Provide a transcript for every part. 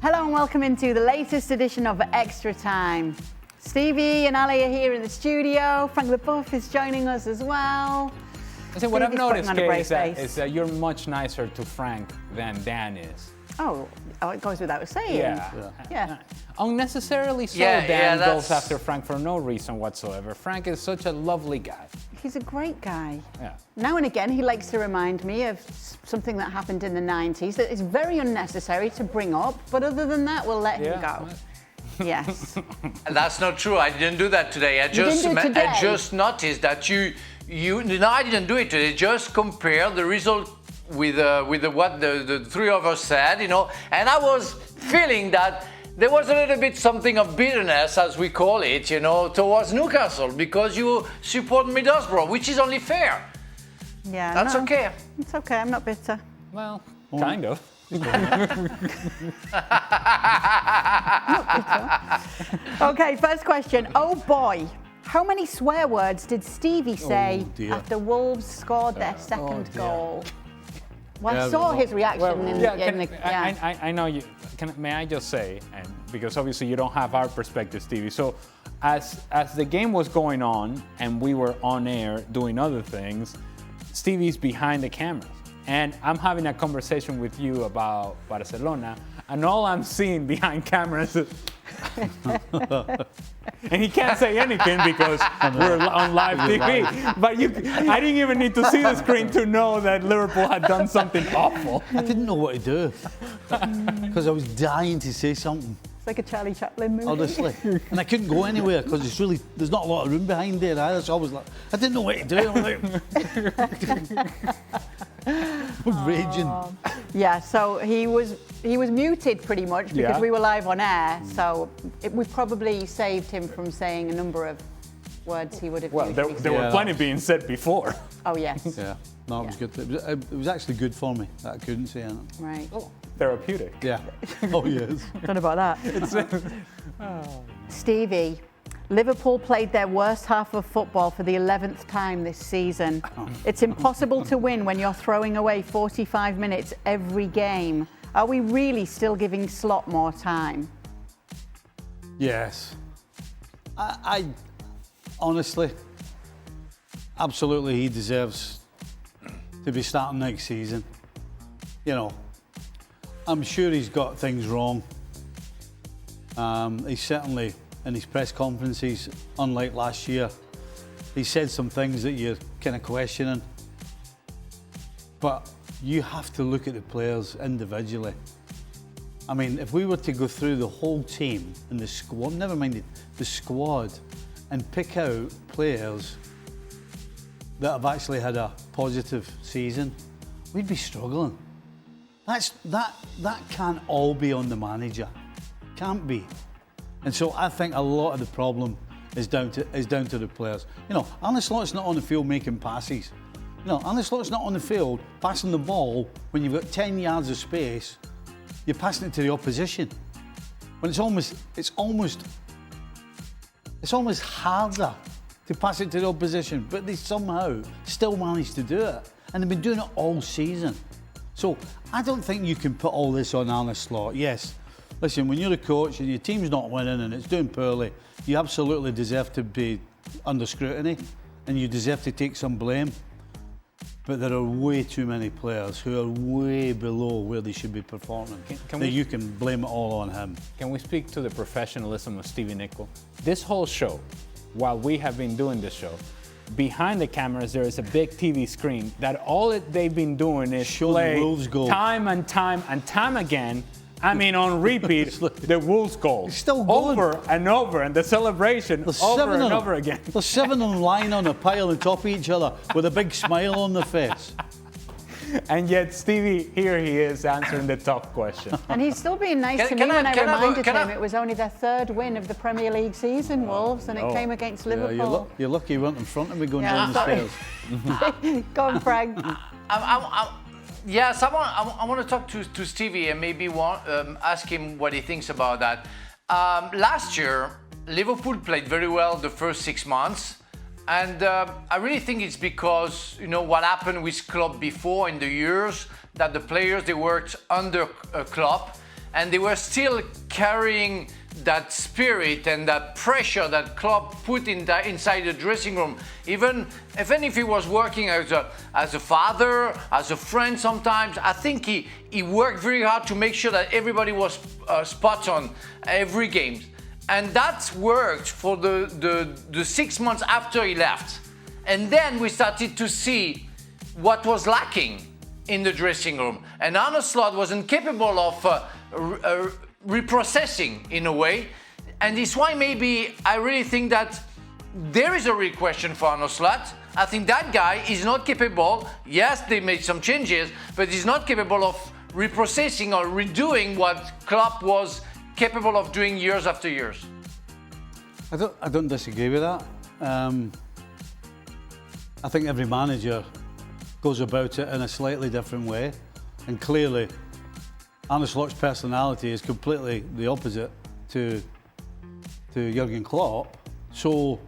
Hello and welcome into the latest edition of Extra Time. Stevie and Ali are here in the studio. Frank Leboeuf is joining us as well. So what I've noticed, Kay, is that you're much nicer to Frank than Dan is. Oh, it goes without saying. Yeah. Unnecessarily so, Dan goes after Frank for no reason whatsoever. Frank is such a lovely guy. He's a great guy. Yeah. Now and again, he likes to remind me of something that happened in the 90s that is very unnecessary to bring up, but other than that, we'll let him go. Yes. That's not true. I didn't do that today. I just noticed that no, I didn't do it today. Just compare the result with what the three of us said, and I was feeling that there was a little bit something of bitterness, as we call it, towards Newcastle because you support Middlesbrough, which is only fair. Yeah, that's okay. It's okay. I'm not bitter. Well, kind of. Okay, first question. Oh boy, how many swear words did Stevie say after Wolves scored their second goal? Well, I saw his reaction I know you. May I just say, and because obviously you don't have our perspective, Stevie. So, as the game was going on and we were on air doing other things, Stevie's behind the cameras, and I'm having a conversation with you about Barcelona, and all I'm seeing behind cameras is. And he can't say anything because we're on live TV. But I didn't even need to see the screen to know that Liverpool had done something awful. I didn't know what to do because I was dying to say something. It's like a Charlie Chaplin movie. Honestly. And I couldn't go anywhere because there's not a lot of room behind there either. So I was like, I didn't know what to do. I was raging. Yeah, so he was muted pretty much because we were live on air. So we probably saved him from saying a number of words he would have used. Well, there were plenty being said before. Oh, yes. Yeah, no, it was good. It was actually good for me that I couldn't say anything. Right. Oh, therapeutic. Yeah. Oh, yes. Don't know about that. Stevie, Liverpool played their worst half of football for the 11th time this season. It's impossible to win when you're throwing away 45 minutes every game. Are we really still giving Slot more time? Yes. I honestly, absolutely, he deserves to be starting next season. I'm sure he's got things wrong. He's certainly, in his press conferences, unlike last year, he said some things that you're kind of questioning. But you have to look at the players individually. I mean, if we were to go through the whole team and the squad, never mind the squad, and pick out players that have actually had a positive season, we'd be struggling. That can't all be on the manager. Can't be. And so I think a lot of the problem is down to the players. Arne Slot's not on the field making passes. Arne Slot's not on the field passing the ball when you've got 10 yards of space. You're passing it to the opposition. When it's almost harder to pass it to the opposition, but they somehow still manage to do it, and they've been doing it all season. So I don't think you can put all this on Arne Slot. Yes. Listen, when you're a coach and your team's not winning and it's doing poorly, you absolutely deserve to be under scrutiny and you deserve to take some blame. But there are way too many players who are way below where they should be performing. You can blame it all on him. Can we speak to the professionalism of Steve Nicol? This whole show, while we have been doing this show, behind the cameras there is a big TV screen that all they've been doing is play time and time again. I mean, on repeat, the Wolves goal. It's still going. Over and over, and the celebration over and over again. There's 7 of them lying on a pile on top of each other with a big smile on their face. And yet, Stevie, here he is answering the tough question. And he's still being nice to me when I reminded him it was only their 3rd win of the Premier League season, Wolves, and it came against Liverpool. You're lucky you weren't in front of me going down the stairs. Go on, Frank. Yes, I want to talk to Stevie and maybe ask him what he thinks about that. Last year, Liverpool played very well the first 6 months. And I really think it's because, what happened with Klopp before in the years, that the players, they worked under Klopp. and they were still carrying that spirit and that pressure that Klopp put inside the dressing room. Even if he was working as a father, as a friend sometimes, I think he worked very hard to make sure that everybody was spot on every game. And that worked for the 6 months after he left. And then we started to see what was lacking in the dressing room. And Arne Slot wasn't capable of reprocessing in a way. And this is why maybe I really think that there is a real question for Arne Slot. I think that guy is not capable. Yes, they made some changes, but he's not capable of reprocessing or redoing what Klopp was capable of doing years after years. I don't disagree with that. I think every manager goes about it in a slightly different way, and clearly Arne Slot's personality is completely the opposite to Jurgen Klopp. So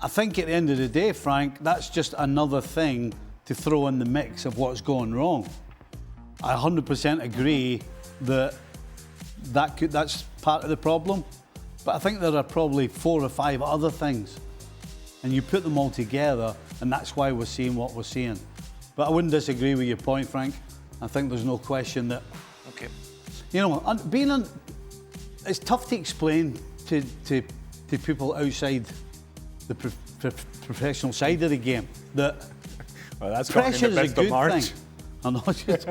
I think at the end of the day, Frank, that's just another thing to throw in the mix of what's going wrong. I 100% agree that's part of the problem, but I think there are probably 4 or 5 other things, and you put them all together, and that's why we're seeing what we're seeing. But I wouldn't disagree with your point, Frank. I think there's no question that, okay, you know, it's tough to explain to people outside the professional side of the game that that's pressure is a good March. thing. I'm not just,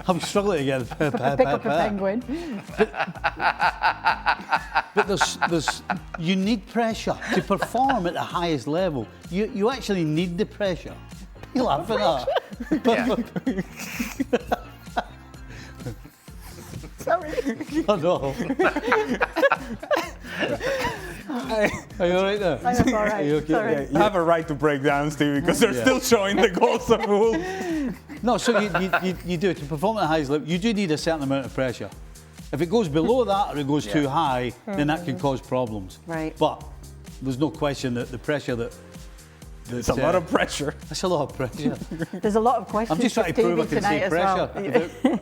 I'm struggling to get pick up a penguin. But there's you need pressure to perform at the highest level. You actually need the pressure. You're laughing at that. Sorry. Oh no. Are you all right there? I'm all right. Are you okay? Sorry. Yeah, you have a right to break down, Stevie, because they're still showing the goals of Hull. No, so you do. To perform at the highest level, you do need a certain amount of pressure. If it goes below that or it goes too high, then that can cause problems. Right. But there's no question that the pressure that It's a lot of pressure. That's a lot of pressure. There's a lot of questions I'm just for trying to prove I Stevie can say tonight pressure as well.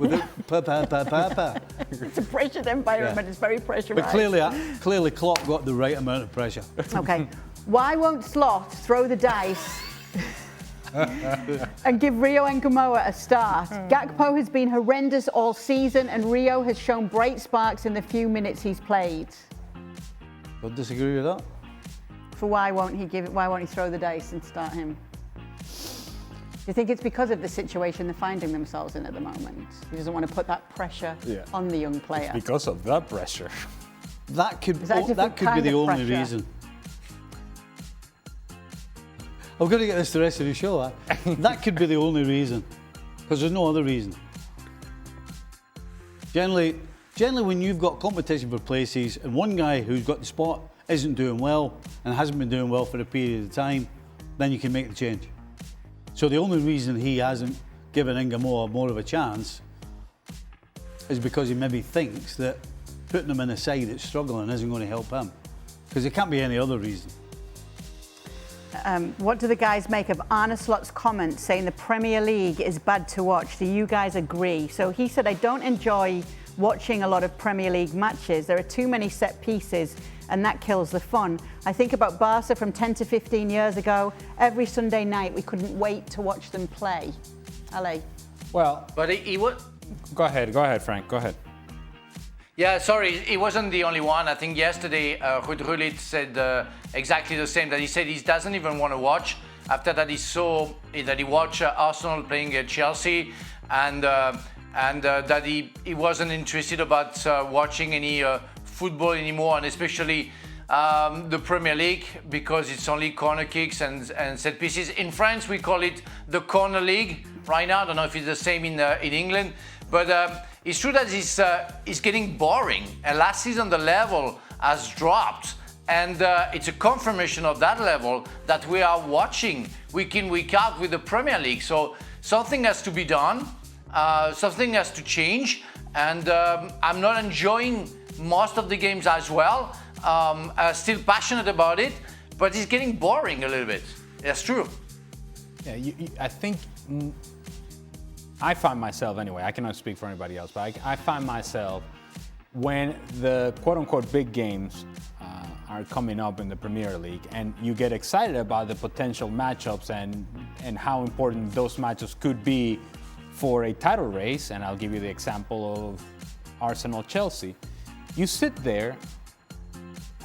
without It's a pressured environment. Yeah. It's very pressurized. But clearly Klopp got the right amount of pressure. Okay. Why won't Slot throw the dice and give Rio Ngumoha a start? Gakpo has been horrendous all season, and Rio has shown bright sparks in the few minutes he's played. Don't disagree with that. For why won't he throw the dice and start him? Do you think it's because of the situation they're finding themselves in at the moment? He doesn't want to put that pressure on the young player. It's because of the pressure. That could be kind the of only pressure? reason. I'm going to get this the rest of the show. That could be the only reason, because there's no other reason. Generally, when you've got competition for places and one guy who's got the spot isn't doing well and hasn't been doing well for a period of time, then you can make the change. So the only reason he hasn't given Ngumoha more of a chance is because he maybe thinks that putting him in a side that's struggling isn't going to help him. Because it can't be any other reason. What do the guys make of Arne Slot's comment saying the Premier League is bad to watch? Do you guys agree? So he said, I don't enjoy watching a lot of Premier League matches. There are too many set pieces and that kills the fun. I think about Barca from 10 to 15 years ago. Every Sunday night we couldn't wait to watch them play. Ale? Well, but he would. Go ahead, Frank, go ahead. Yeah, sorry, he wasn't the only one. I think yesterday Ruud Gullit said exactly the same, that he said he doesn't even want to watch. After that, he watched Arsenal playing at Chelsea, and that he wasn't interested about watching any football anymore, and especially the Premier League, because it's only corner kicks and set pieces. In France, we call it the Corner League right now. I don't know if it's the same in England, but it's true that it's getting boring. And last season, the level has dropped. And it's a confirmation of that level that we are watching week in, week out with the Premier League. So something has to be done. Something has to change. And I'm not enjoying most of the games as well. Still passionate about it, but it's getting boring a little bit. That's true. Yeah, I think I find myself anyway, I cannot speak for anybody else, but I find myself when the quote-unquote big games are coming up in the Premier League and you get excited about the potential matchups and how important those matchups could be for a title race, and I'll give you the example of Arsenal-Chelsea. You sit there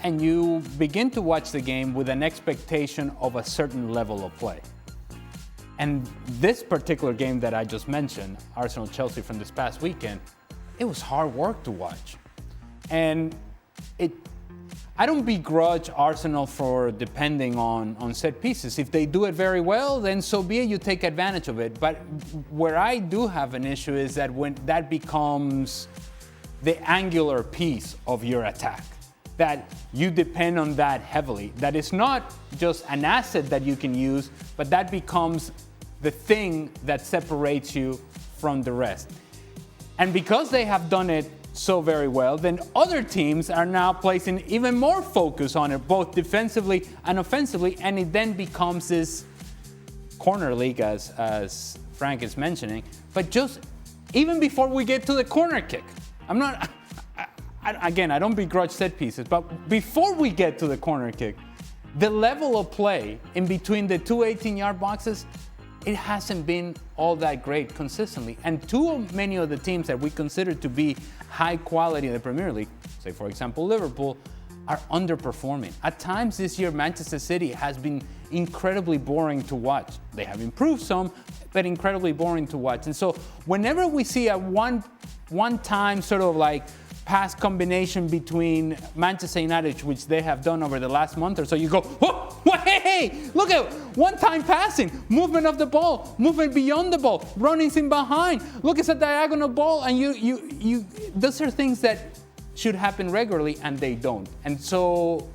and you begin to watch the game with an expectation of a certain level of play. And this particular game that I just mentioned, Arsenal-Chelsea from this past weekend, it was hard work to watch. And I don't begrudge Arsenal for depending on set pieces. If they do it very well, then so be it, you take advantage of it. But where I do have an issue is that when that becomes the angular piece of your attack, that you depend on that heavily, that it's not just an asset that you can use, but that becomes the thing that separates you from the rest. And because they have done it so very well, then other teams are now placing even more focus on it, both defensively and offensively, and it then becomes this corner league, as Frank is mentioning. But just even before we get to the corner kick, I don't begrudge set pieces, but before we get to the corner kick, the level of play in between the two 18-yard boxes, it hasn't been all that great consistently. And too many of the teams that we consider to be high quality in the Premier League, say for example Liverpool, are underperforming. At times this year, Manchester City has been incredibly boring to watch. They have improved some, but incredibly boring to watch. And so whenever we see a one-time sort of like pass combination between Manchester United, which they have done over the last month or so, you go, whoa, hey, look at one-time passing, movement of the ball, movement beyond the ball, runnings in behind. Look, it's a diagonal ball, and you. Those are things that should happen regularly, and they don't. And so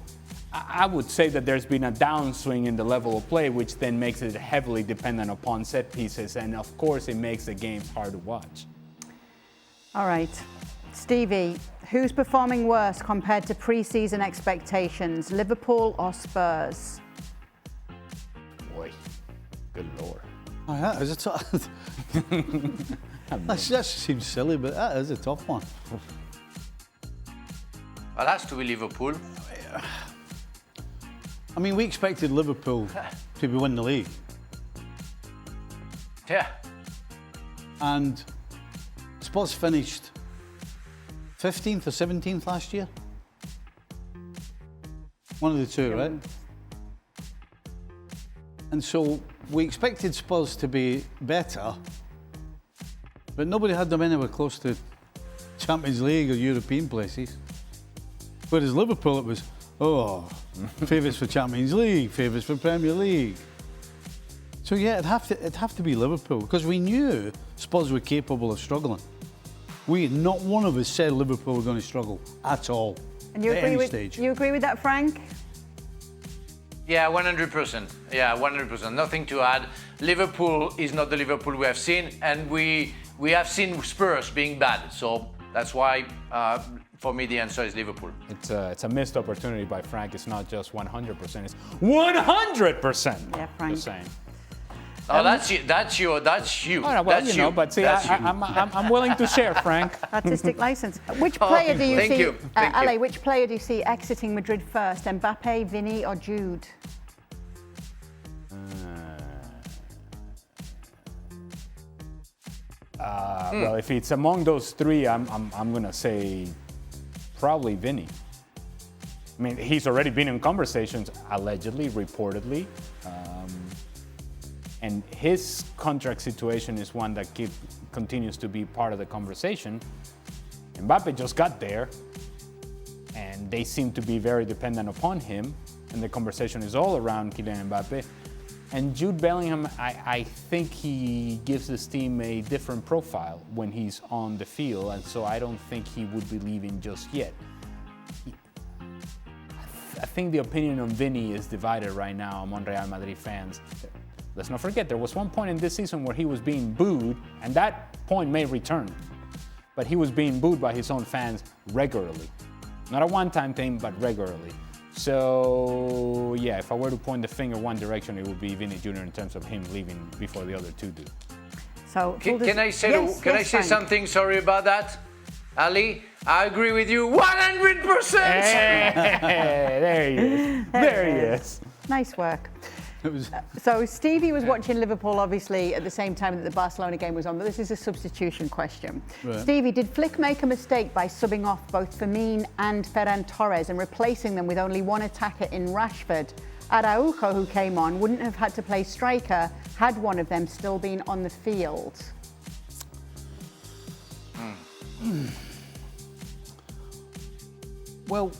I would say that there's been a downswing in the level of play, which then makes it heavily dependent upon set pieces, and of course, it makes the games hard to watch. All right. Stevie, who's performing worse compared to pre-season expectations, Liverpool or Spurs? Boy, good Lord. Oh, that is a tough. That just seems silly, but that is a tough one. Well, it has to be Liverpool. I mean, we expected Liverpool to win the league. Yeah. And Spurs finished 15th or 17th last year? One of the two, right? And so we expected Spurs to be better, but nobody had them anywhere close to Champions League or European places. Whereas Liverpool, it was, favourites for Champions League, favourites for Premier League. So yeah, it'd have to be Liverpool, because we knew Spurs were capable of struggling. Not one of us said Liverpool were going to struggle at all. And you agree with that, Frank? Yeah, 100%. Yeah, 100%. Nothing to add. Liverpool is not the Liverpool we have seen, and we have seen Spurs being bad. So that's why, for me, the answer is Liverpool. It's a missed opportunity by Frank. It's not just 100%. It's 100%. Yeah, Frank. Just saying. Oh, that's you. Oh, well, that's you know, but see, I'm willing to share, Frank. Artistic license. Which player do you thank see, you. Thank Ale, you. which player do you see exiting Madrid first? Mbappe, Vini, or Jude? Well, if it's among those three, I'm gonna say probably Vini. I mean, he's already been in conversations, allegedly, reportedly. And his contract situation is one that continues to be part of the conversation. Mbappe just got there, and they seem to be very dependent upon him, and the conversation is all around Kylian Mbappe. And Jude Bellingham, I think he gives this team a different profile when he's on the field, and so I don't think he would be leaving just yet. I think the opinion on Vini is divided right now among Real Madrid fans. Let's not forget, there was one point in this season where he was being booed, and that point may return. But he was being booed by his own fans regularly. Not a one-time thing, but regularly. So, yeah, if I were to point the finger one direction, it would be Vini Jr. in terms of him leaving before the other two do. So can I say something? Sorry about that, Ali. I agree with you 100%. Hey, there he is. There he is. Nice work. So Stevie was watching Liverpool, obviously, at the same time that the Barcelona game was on, but this is a substitution question. Right. Stevie, did Flick make a mistake by subbing off both Firmino and Ferran Torres and replacing them with only one attacker in Rashford? Araujo, who came on, wouldn't have had to play striker had one of them still been on the field. Well,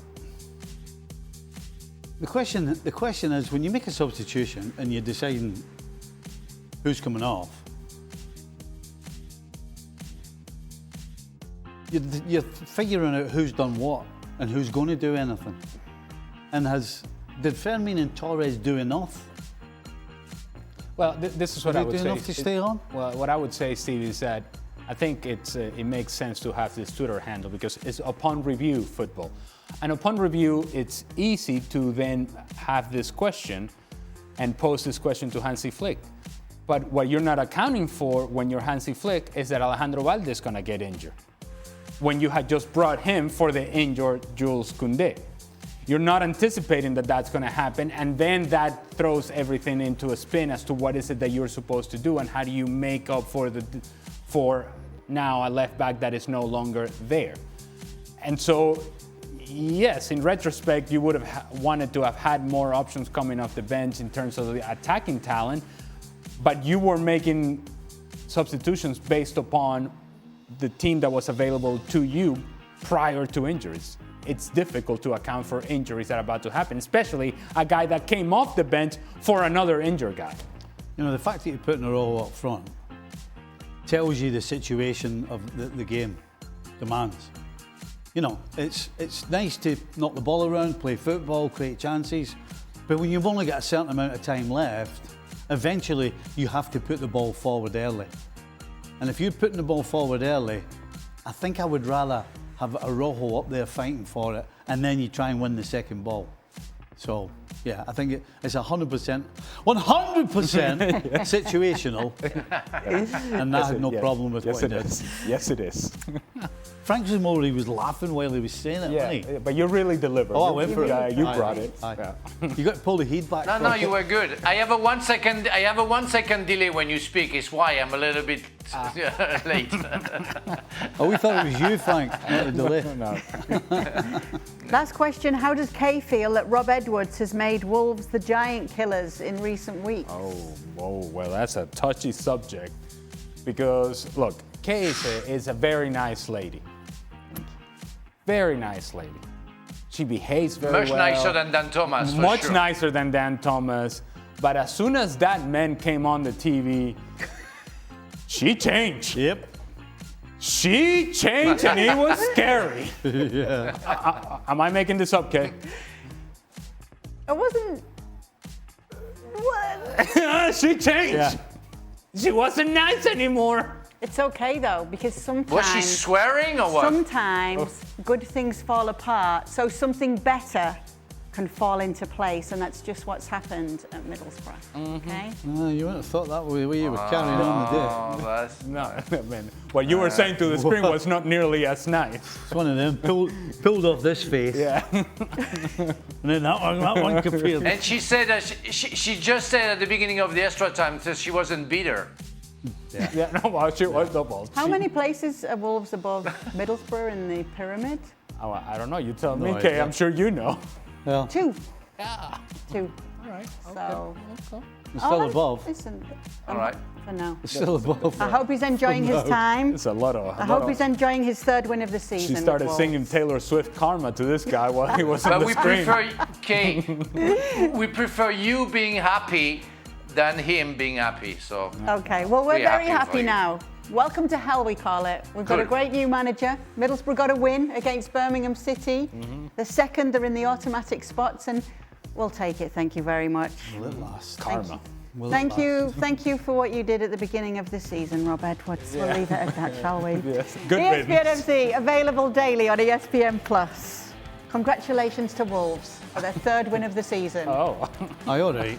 the question is, when you make a substitution and you're deciding who's coming off, you're figuring out who's done what and who's going to do anything. And did Firmino and Torres do enough? Well, this is what I would say. Enough to stay on? Well, what I would say, Steve, is that I think it makes sense to have this Twitter handle because it's upon review football. And upon review, it's easy to then have this question and pose this question to Hansi Flick. But what you're not accounting for when you're Hansi Flick is that Alejandro Valde is going to get injured. When you had just brought him for the injured Jules Koundé. You're not anticipating that that's going to happen, and then that throws everything into a spin as to what is it that you're supposed to do and how do you make up for now a left back that is no longer there. And so, yes, in retrospect, you would have wanted to have had more options coming off the bench in terms of the attacking talent, but you were making substitutions based upon the team that was available to you prior to injuries. It's difficult to account for injuries that are about to happen, especially a guy that came off the bench for another injured guy. You know, the fact that you're putting Araujo up front tells you the situation of the game demands. You know, it's nice to knock the ball around, play football, create chances, but when you've only got a certain amount of time left, eventually you have to put the ball forward early. And if you're putting the ball forward early, I think I would rather have Araujo up there fighting for it, and then you try and win the second ball. So, yeah, I think it's 100% situational, and that had no problem with what he did. Yes, it is. Frank Zamora was laughing while he was saying it, wasn't he? But you really delivered. Oh, I went for it. You brought it. Yeah. You got to pull the heat back. No, you were good. I have a 1 second delay when you speak. It's why I'm a little bit late. Oh, we thought it was you, Frank, not the delay. No. Last question, how does Kay feel that Rob Edwards has made Wolves the giant killers in recent weeks? Oh, well, that's a touchy subject because, look, Kay is a very nice lady. Very nice lady. She behaves very well. Much nicer than Dan Thomas, for Much sure. nicer than Dan Thomas. But as soon as that man came on the TV, she changed. Yep. She changed and it was scary. Yeah. Am I making this up, Kay? It wasn't... What? She changed. Yeah. She wasn't nice anymore. It's okay though, because sometimes... Was she swearing or what? Sometimes good things fall apart, so something better can fall into place, and that's just what's happened at Middlesbrough. Okay? No, you wouldn't have thought that way you were carrying on the day. Oh, that's... No, man. What you were saying to the screen was not nearly as nice. It's one of them. Pulled off this face. Yeah. And then that one compared. And she said that she just said at the beginning of the extra time that she wasn't bitter. Yeah, no, well, she was the ball. How many places are Wolves above Middlesbrough in the pyramid? Oh, I don't know. You tell me, No Kay. idea. I'm sure you know. Well, 2. Yeah. 2. All right. So... it's still above. Listen, All right. for now. It's still above. I hope he's enjoying his time. It's a lot of. I hope he's enjoying his third win of the season. She started with singing Wolves. Taylor Swift "Karma" to this guy while he was on But the we screen. prefer, Kay, we prefer you being happy than him being happy. So Okay, well, we're We're very happy for happy you. now. Welcome to hell, we call it. We've got a Good. great new manager. Middlesbrough got a win against Birmingham City. The second, they're in the automatic spots, and we'll take it. Thank you very much. Will it last? Karma. Thank you for what you did at the beginning of the season, Rob Edwards. We'll leave it at that, shall we? Yes. Good ESPN riddance. FC, available daily on ESPN Plus. Congratulations to Wolves for their third win of the season. Oh. Aye, all right.